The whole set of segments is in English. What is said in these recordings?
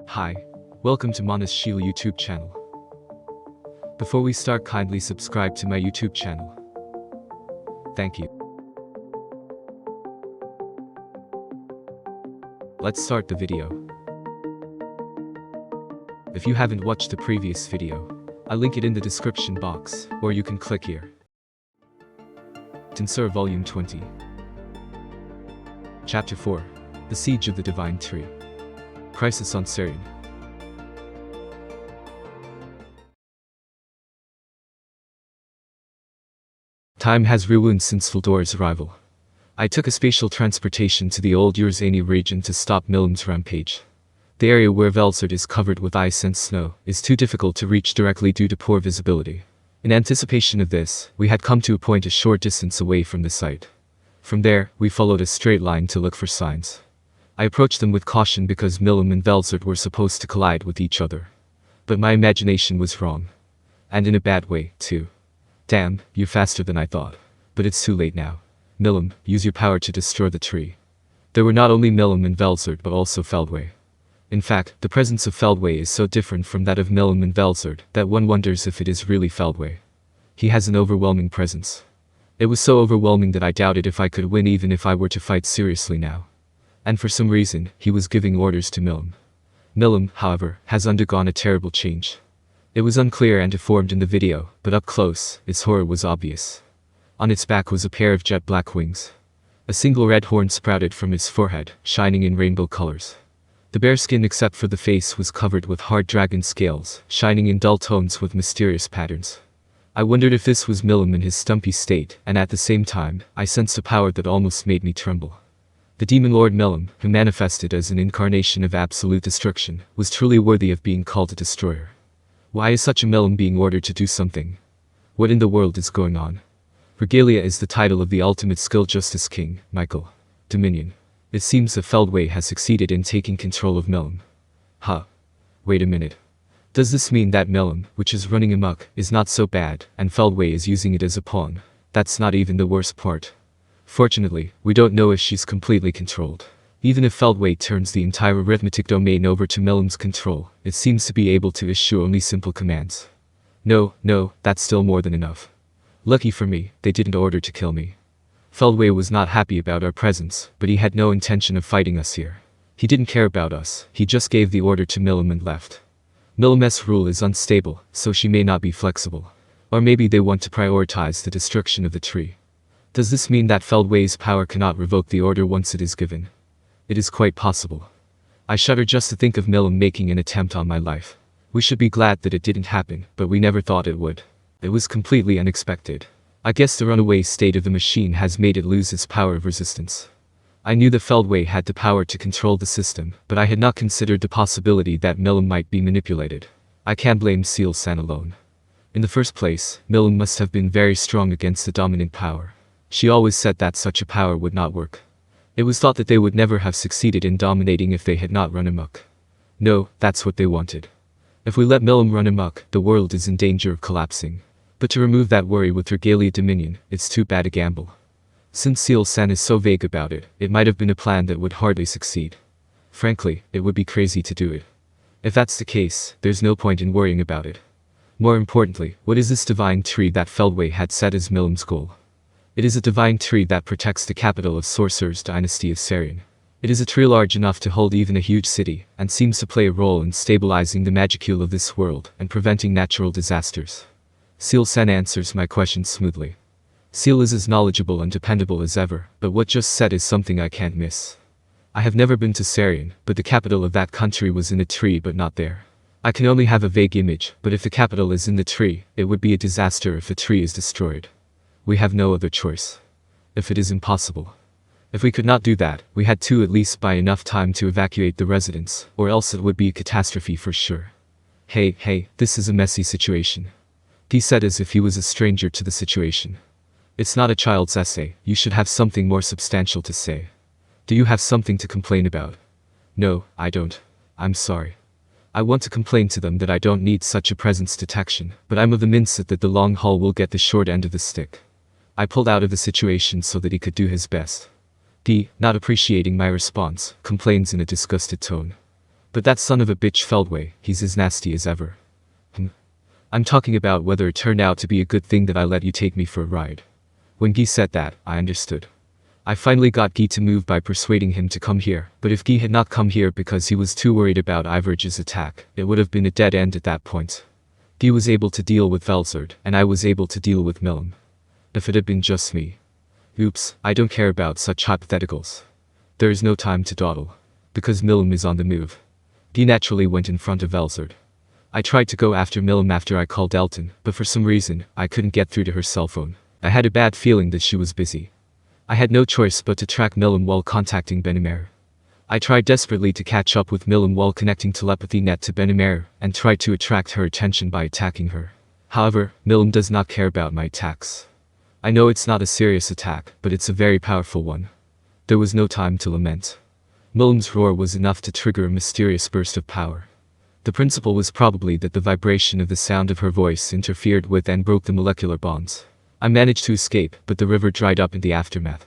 Hi, welcome to Manas Shield YouTube channel. Before we start, kindly subscribe to my YouTube channel. Thank you. Let's start the video. If you haven't watched the previous video, I'll link it in the description box, or you can click here. Tensura Volume 20. Chapter 4. The Siege of the Divine Tree. Crisis on Sarion. Time has rewound since Fildor's arrival. I took a spatial transportation to the old Urzani region to stop Milim's rampage. The area where Velzard is covered with ice and snow is too difficult to reach directly due to poor visibility. In anticipation of this, we had come to a point a short distance away from the site. From there, we followed a straight line to look for signs. I approached them with caution because Milim and Velzard were supposed to collide with each other. But my imagination was wrong. And in a bad way, too. Damn, you're faster than I thought. But it's too late now. Milim, use your power to destroy the tree. There were not only Milim and Velzard but also Feldway. In fact, the presence of Feldway is so different from that of Milim and Velzard that one wonders if it is really Feldway. He has an overwhelming presence. It was so overwhelming that I doubted if I could win even if I were to fight seriously now. And for some reason, he was giving orders to Milim. Milim, however, has undergone a terrible change. It was unclear and deformed in the video, but up close, its horror was obvious. On its back was a pair of jet black wings. A single red horn sprouted from its forehead, shining in rainbow colors. The bare skin except for the face was covered with hard dragon scales, shining in dull tones with mysterious patterns. I wondered if this was Milim in his stumpy state, and at the same time, I sensed a power that almost made me tremble. The demon lord Milim, who manifested as an incarnation of absolute destruction, was truly worthy of being called a destroyer. Why is such a Milim being ordered to do something? What in the world is going on? Regalia is the title of the ultimate skill Justice King, Michael. Dominion. It seems that Feldway has succeeded in taking control of Milim. Huh. Wait a minute. Does this mean that Milim, which is running amok, is not so bad, and Feldway is using it as a pawn? That's not even the worst part. Fortunately, we don't know if she's completely controlled. Even if Feldway turns the entire arithmetic domain over to Milim's control, it seems to be able to issue only simple commands. No, that's still more than enough. Lucky for me, they didn't order to kill me. Feldway was not happy about our presence, but he had no intention of fighting us here. He didn't care about us, he just gave the order to Milim and left. Milim's rule is unstable, so she may not be flexible. Or maybe they want to prioritize the destruction of the tree. Does this mean that Feldway's power cannot revoke the order once it is given? It is quite possible. I shudder just to think of Milim making an attempt on my life. We should be glad that it didn't happen, but we never thought it would. It was completely unexpected. I guess the runaway state of the machine has made it lose its power of resistance. I knew that Feldway had the power to control the system, but I had not considered the possibility that Milim might be manipulated. I can't blame Seal-san alone. In the first place, Milim must have been very strong against the dominant power. She always said that such a power would not work. It was thought that they would never have succeeded in dominating if they had not run amok. No, that's what they wanted. If we let Milim run amok, the world is in danger of collapsing. But to remove that worry with Regalia Dominion, it's too bad a gamble. Since Seal-san is so vague about it, it might have been a plan that would hardly succeed. Frankly, it would be crazy to do it. If that's the case, there's no point in worrying about it. More importantly, what is this divine tree that Feldway had set as Milim's goal? It is a divine tree that protects the capital of Sorcerer's Dynasty of Sarion. It is a tree large enough to hold even a huge city, and seems to play a role in stabilizing the magicule of this world and preventing natural disasters. Seal-san answers my questions smoothly. Seal is as knowledgeable and dependable as ever, but what just said is something I can't miss. I have never been to Sarion, but the capital of that country was in a tree but not there. I can only have a vague image, but if the capital is in the tree, it would be a disaster if the tree is destroyed. We have no other choice. If it is impossible. If we could not do that, we had to at least buy enough time to evacuate the residents, or else it would be a catastrophe for sure. Hey, this is a messy situation. He said as if he was a stranger to the situation. It's not a child's essay, you should have something more substantial to say. Do you have something to complain about? No, I don't. I'm sorry. I want to complain to them that I don't need such a presence detection, but I'm of the mindset that the long haul will get the short end of the stick. I pulled out of the situation so that he could do his best. D, not appreciating my response, complains in a disgusted tone. But that son of a bitch Feldway, he's as nasty as ever. I'm talking about whether it turned out to be a good thing that I let you take me for a ride. When Guy said that, I understood. I finally got Guy to move by persuading him to come here, but if Guy had not come here because he was too worried about Iverge's attack, it would have been a dead end at that point. Guy was able to deal with Velzard, and I was able to deal with Milim. If it had been just me. Oops, I don't care about such hypotheticals. There is no time to dawdle. Because Milim is on the move. Guy naturally went in front of Velzard. I tried to go after Milim after I called Elton, but for some reason, I couldn't get through to her cell phone. I had a bad feeling that she was busy. I had no choice but to track Milim while contacting Benimer. I tried desperately to catch up with Milim while connecting telepathy net to Benimer, and tried to attract her attention by attacking her. However, Milim does not care about my attacks. I know it's not a serious attack, but it's a very powerful one. There was no time to lament. Milim's roar was enough to trigger a mysterious burst of power. The principle was probably that the vibration of the sound of her voice interfered with and broke the molecular bonds. I managed to escape, but the river dried up in the aftermath.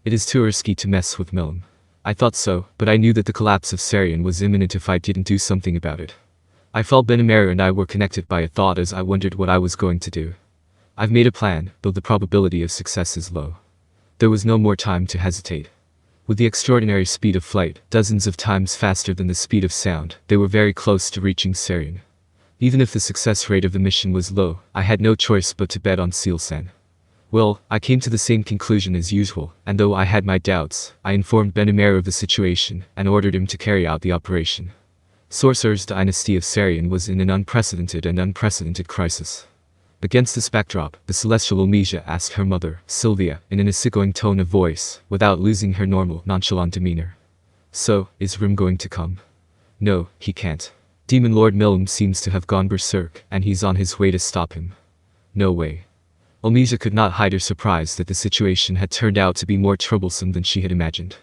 It is too risky to mess with Milim. I thought so, but I knew that the collapse of Sarion was imminent if I didn't do something about it. I felt Benimer and I were connected by a thought as I wondered what I was going to do. I've made a plan, though the probability of success is low. There was no more time to hesitate. With the extraordinary speed of flight, dozens of times faster than the speed of sound, they were very close to reaching Sarion. Even if the success rate of the mission was low, I had no choice but to bet on Sealsan. Well, I came to the same conclusion as usual, and though I had my doubts, I informed Benimer of the situation, and ordered him to carry out the operation. Sorcerer's Dynasty of Sarion was in an unprecedented crisis. Against this backdrop, the celestial Omija asked her mother, Sylvia, in an easygoing tone of voice, without losing her normal, nonchalant demeanor. So, is Rim going to come? No, he can't. Demon Lord Milim seems to have gone berserk, and he's on his way to stop him. No way. Omija could not hide her surprise that the situation had turned out to be more troublesome than she had imagined.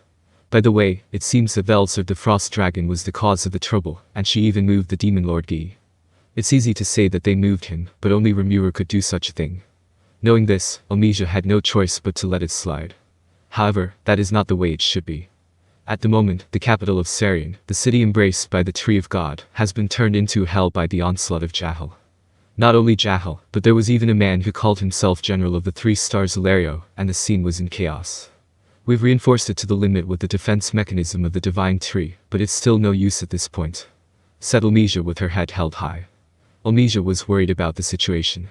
By the way, it seems that Velzard the Frost Dragon was the cause of the trouble, and she even moved the Demon Lord Guy. It's easy to say that they moved him, but only Remura could do such a thing. Knowing this, Omija had no choice but to let it slide. However, that is not the way it should be. At the moment, the capital of Sarion, the city embraced by the Tree of God, has been turned into hell by the onslaught of Jahal. Not only Jahal, but there was even a man who called himself General of the 3 Stars Ilario, and the scene was in chaos. We've reinforced it to the limit with the defense mechanism of the Divine Tree, but it's still no use at this point. Said Omija with her head held high. Omija was worried about the situation.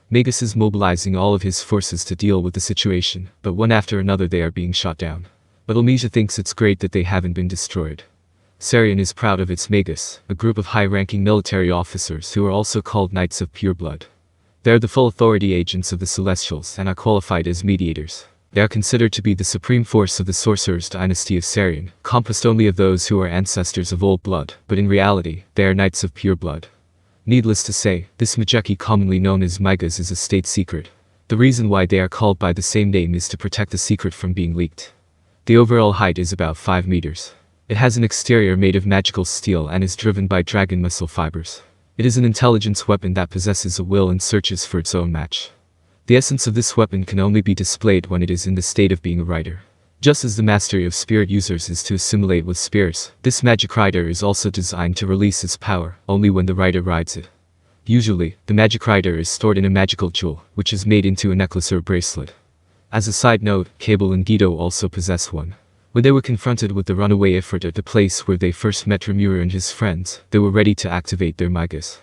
Magus is mobilizing all of his forces to deal with the situation, but one after another they are being shot down. But Omija thinks it's great that they haven't been destroyed. Sarion is proud of its Magus, a group of high-ranking military officers who are also called Knights of Pure Blood. They are the full authority agents of the Celestials and are qualified as mediators. They are considered to be the supreme force of the Sorcerer's Dynasty of Sarion, composed only of those who are ancestors of old blood, but in reality, they are Knights of Pure Blood. Needless to say, this Majeki commonly known as Magus is a state secret. The reason why they are called by the same name is to protect the secret from being leaked. The overall height is about 5 meters. It has an exterior made of magical steel and is driven by dragon muscle fibers. It is an intelligence weapon that possesses a will and searches for its own match. The essence of this weapon can only be displayed when it is in the state of being a rider. Just as the mastery of spirit users is to assimilate with spirits, this magic rider is also designed to release its power only when the rider rides it. Usually, the magic rider is stored in a magical jewel, which is made into a necklace or bracelet. As a side note, Cable and Guido also possess one. When they were confronted with the runaway Ifrit at the place where they first met Remura and his friends, they were ready to activate their Magus.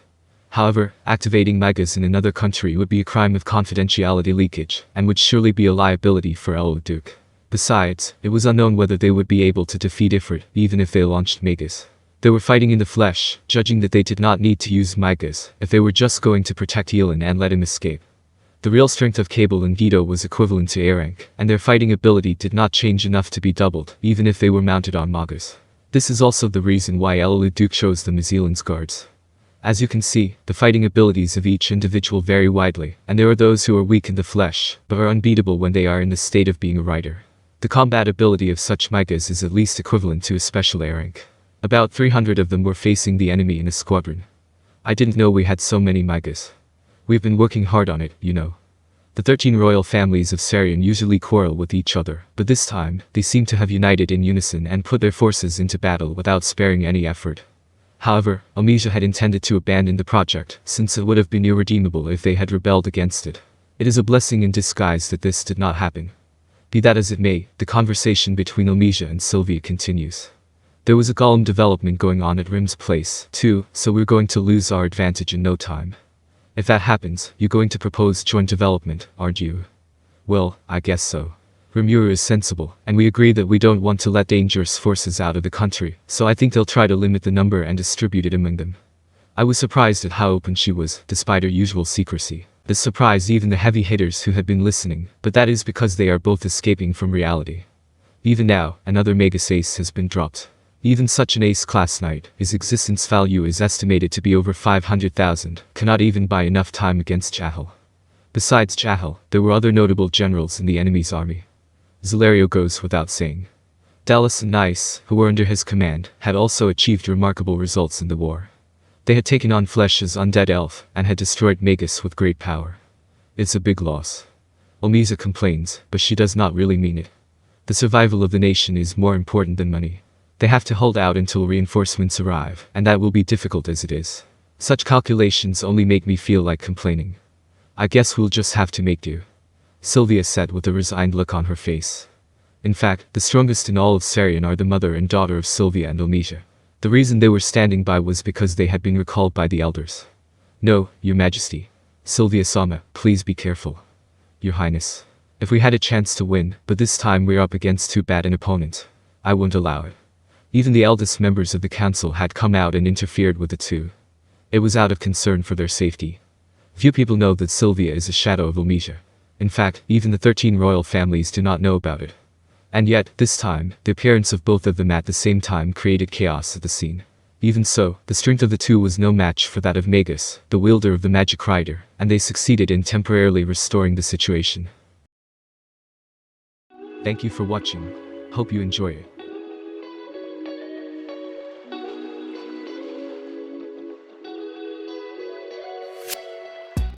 However, activating Magus in another country would be a crime of confidentiality leakage, and would surely be a liability for Duke. Besides, it was unknown whether they would be able to defeat Ifrit, even if they launched Magus. They were fighting in the flesh, judging that they did not need to use Magus, if they were just going to protect Elin and let him escape. The real strength of Cable and Guido was equivalent to A rank, and their fighting ability did not change enough to be doubled, even if they were mounted on Magus. This is also the reason why Duke chose them as Elin's guards. As you can see, the fighting abilities of each individual vary widely, and there are those who are weak in the flesh, but are unbeatable when they are in the state of being a rider. The combat ability of such Magus is at least equivalent to a special A rank. About 300 of them were facing the enemy in a squadron. I didn't know we had so many Magus. We've been working hard on it, you know. The 13 royal families of Sarion usually quarrel with each other, but this time, they seem to have united in unison and put their forces into battle without sparing any effort. However, Omija had intended to abandon the project, since it would have been irredeemable if they had rebelled against it. It is a blessing in disguise that this did not happen. Be that as it may, the conversation between Omija and Sylvia continues. There was a golem development going on at Rim's place, too, so we're going to lose our advantage in no time. If that happens, you're going to propose joint development, aren't you? Well, I guess so. Rimura is sensible, and we agree that we don't want to let dangerous forces out of the country, so I think they'll try to limit the number and distribute it among them. I was surprised at how open she was, despite her usual secrecy. This surprised even the heavy hitters who had been listening, but that is because they are both escaping from reality. Even now, another Magus ace has been dropped. Even such an ace-class knight, his existence value is estimated to be over 500,000, cannot even buy enough time against Chahal. Besides Chahal, there were other notable generals in the enemy's army. Zalario goes without saying. Dallas and Nice, who were under his command, had also achieved remarkable results in the war. They had taken on Flesh's undead elf, and had destroyed Magus with great power. It's a big loss. Omija complains, but she does not really mean it. The survival of the nation is more important than money. They have to hold out until reinforcements arrive, and that will be difficult as it is. Such calculations only make me feel like complaining. I guess we'll just have to make do. Sylvia said with a resigned look on her face. In fact, the strongest in all of Sarion are the mother and daughter of Sylvia and Omija. The reason they were standing by was because they had been recalled by the elders. No, Your Majesty. Sylvia-sama, please be careful. Your Highness. If we had a chance to win, but this time we're up against too bad an opponent, I won't allow it. Even the eldest members of the council had come out and interfered with the two. It was out of concern for their safety. Few people know that Sylvia is a shadow of Omija. In fact, even the 13 royal families do not know about it. And yet, this time, the appearance of both of them at the same time created chaos at the scene. Even so, the strength of the two was no match for that of Magus, the wielder of the magic rider, and they succeeded in temporarily restoring the situation. Thank you for watching. Hope you enjoy it.